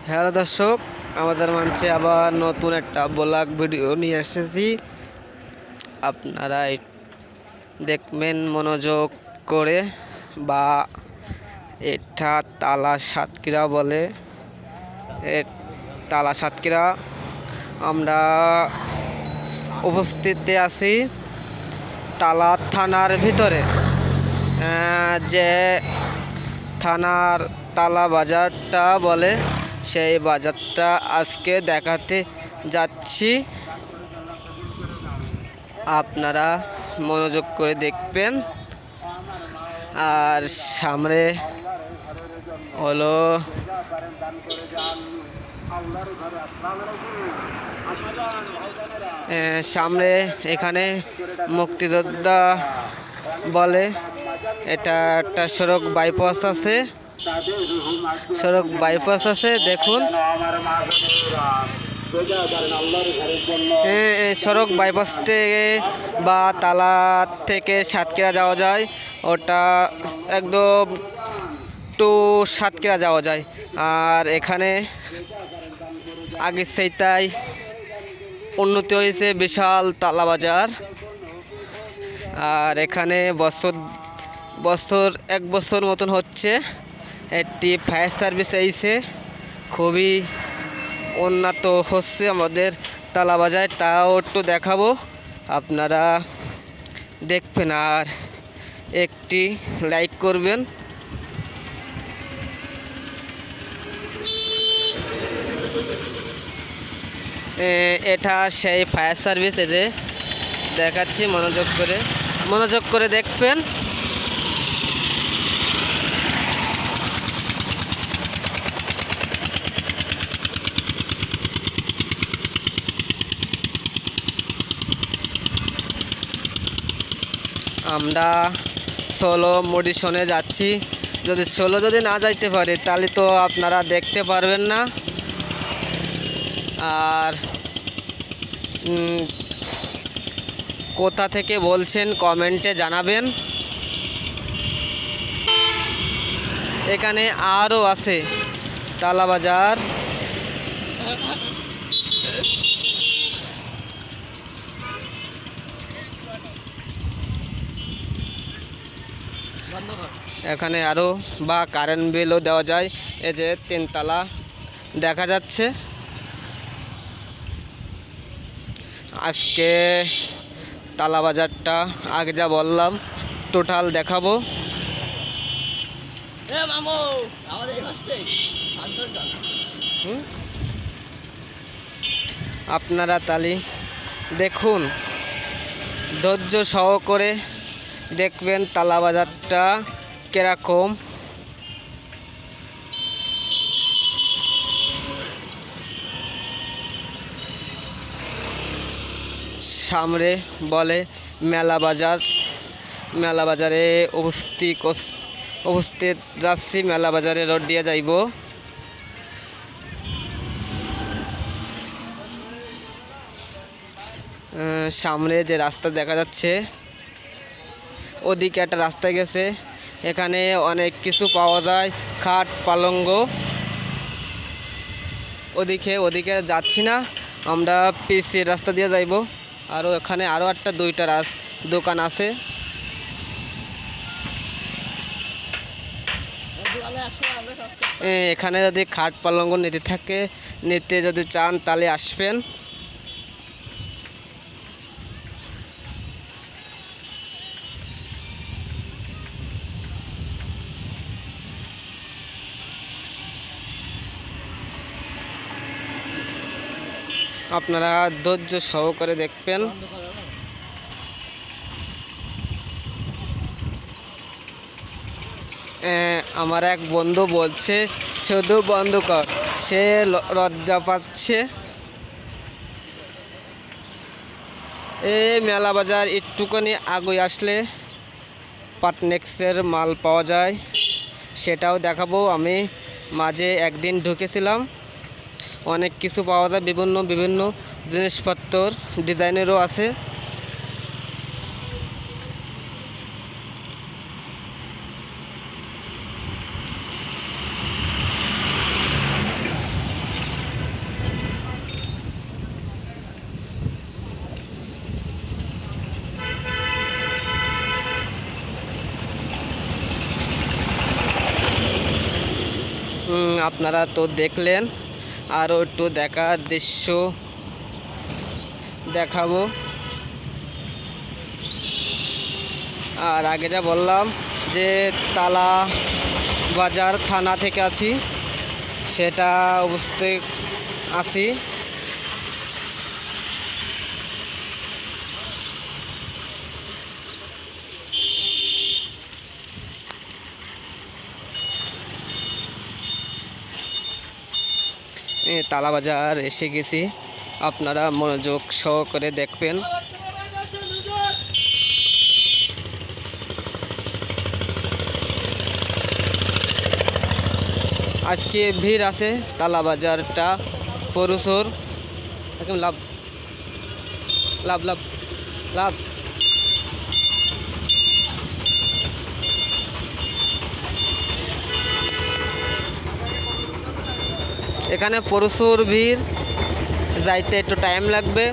Hello দর্শক, আমাদের মঞ্চে আবার নতুন একটা ব্লগ ভিডিও নিয়ে এসেছি। আপনারা দেখবেন মনোযোগ করে। বা এটা তালা সাতক্ষীরা বলে। তালা সাতক্ষীরা আমরা উপস্থিত আছি তালা থানার ভিতরে, যে থানার তালা বাজারটা বলে, সেই বাজারটা আজকে দেখাতে যাচ্ছি। আপনারা মনোযোগ করে দেখবেন। আর সামনে হলো সামনে এখানে মুক্তিযোদ্ধা বলে, এটা একটা সড়ক বাইপাস আছে। দেখুন, সড়ক বাইপাস থেকে বা তালা থেকে সাতক্ষীরা যাওয়া যায়। ওটা একদম টু সাতক্ষীরা যাওয়া যায়। আর এখানে আগের সেইটাই উন্নতি হয়েছে, বিশাল তালা বাজার। আর এখানে এক বছর মতন হচ্ছে একটি ফায়ার সার্ভিস এসেছে। খুবই উন্নত হচ্ছে আমাদের তালা বাজার, তাও একটু দেখাবো, আপনারা দেখবেন আর একটি লাইক করবেন। এটা সেই ফায়ার সার্ভিস, এতে দেখাচ্ছি, মনোযোগ করে দেখবেন। আমরা সোলো মোডিশনে যাচ্ছি। যদি না যাইতে পারে তাহলে তো আপনারা দেখতে পারবেন না। আর কোথা থেকে বলছেন কমেন্টে জানাবেন। এখানে আরও আছে তালা বাজার। এখানে আরও বা কারেন্ট বিলও দেওয়া যায়। এই যে 3 তালা দেখা যাচ্ছে। আজকে তালা বাজারটা আগে যা বললাম টোটাল দেখাবো। আপনারা তালি দেখুন, ধৈর্য সহকারে দেখবেন তালা বাজারটা কিরকম। সামনে বলে মেলা বাজারে উপস্থিত যাচ্ছি। মেলা বাজারে রোড দিয়ে যাইব। সামনে যে রাস্তা দেখা যাচ্ছে, ওদিকে একটা রাস্তা গেছে। এখানে অনেক কিছু পাওয়া যায়, খাট পালঙ্গ। ওদিকে যাচ্ছি না, আমরা পিসির রাস্তা দিয়ে যাইব। আরও এখানে একটা 2টা দোকান আছে। এখানে যদি খাট পালঙ্গ নিতে যদি চান তাহলে আসবেন। আপনারা ধৈর্য সহকারে দেখবেন। আমার এক বন্ধু বলছে শুধু বন্ধ কর, সে লজ্জা পাচ্ছে। এই মেলা বাজার একটুখানি আগে আসলে পাটনেক্সের মাল পাওয়া যায়, সেটাও দেখাবো। আমি মাঝে একদিন ঢুকেছিলাম, অনেক কিছু পাওয়া যায়, বিভিন্ন জিনিসপত্র ডিজাইনেরও আছে। আপনারা তো দেখলেন, আরও একটু দেখার দৃশ্য দেখাবো। আর আগে যা বললাম যে তালা বাজার থানা থেকে আছি, সেটা অবশ্যই আছি। তালা বাজার এসে গেছি, আপনারা মনোযোগ সহকারে দেখবেন। আজকে ভিড় আছে, তালা বাজারটা প্রচুর। একদম লাভ লাভ লাভ লাভ। এখানে প্রচুর ভিড়, যাইতে একটু টাইম লাগবে।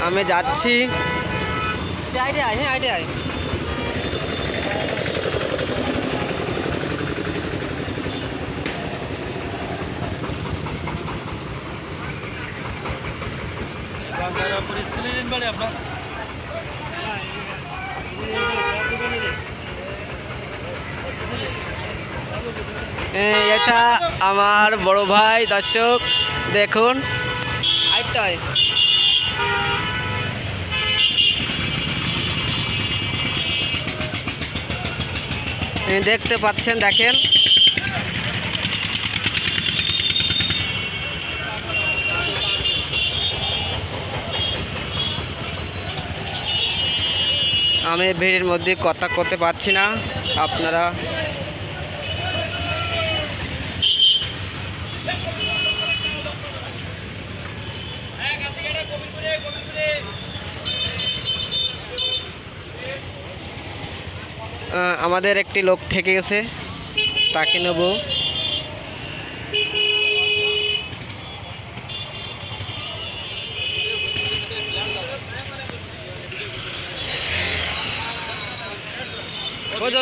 আমি যাচ্ছি। হ্যাঁ, এটা আমার বড় ভাই, দর্শক দেখুন। দেখতে পাচ্ছেন, দেখেন। আমি ভিড়ের মধ্যে কথা করতে পারছি না, আপনারা আমাদের একটি লোক থেকে গেছে, তাকে নেব।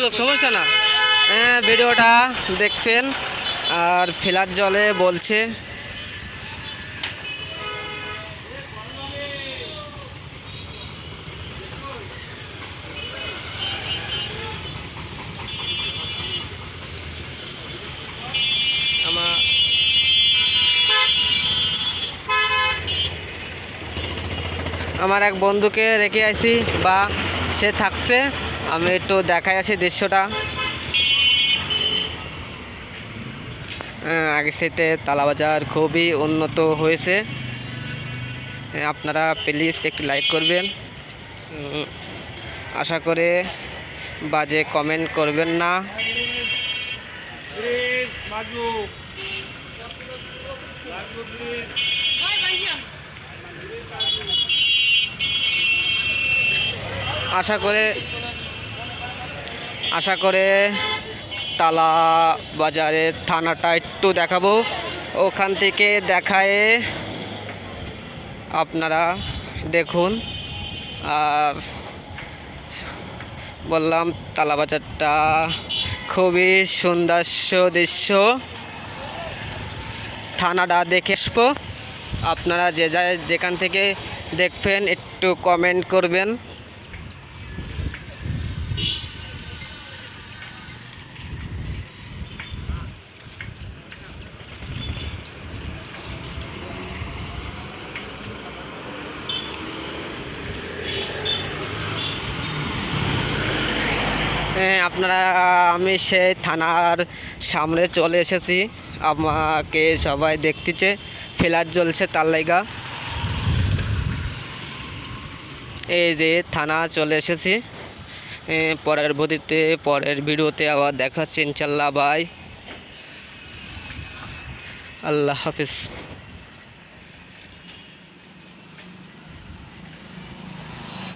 লোক সমস্যা না, ভিডিওটা দেখবেন। আর ফেলার জলে বলছে আমার এক বন্ধুকে রেখে আইছি, বা সে থাকছে। আমি একটু দেখাই আসি দৃশ্যটা। আগে সাথে তালাবাজার খুবই উন্নত হয়েছে। আপনারা প্লিজ একটু লাইক করবেন, আশা করে বাজে কমেন্ট করবেন না। আশা করে তালা বাজারের থানাটা একটু দেখাবো, ওখান থেকে দেখায় আপনারা দেখুন। আর বললাম তালা বাজারটা খুবই সুন্দর দৃশ্য, থানাটা দেখে আসবো। আপনারা যেখান থেকে দেখবেন একটু কমেন্ট করবেন। আমি সেই থানার সামনে চলে এসেছি, আমাকে সবাই দেখতেছে, ফ্ল্যাশ জ্বলছে তার লাইগা। এই যে থানা চলে এসেছি। পরের ভিডিওতে আবার দেখাচ্ছি ইনশাল্লাহ। বাই, আল্লাহ হাফিজ।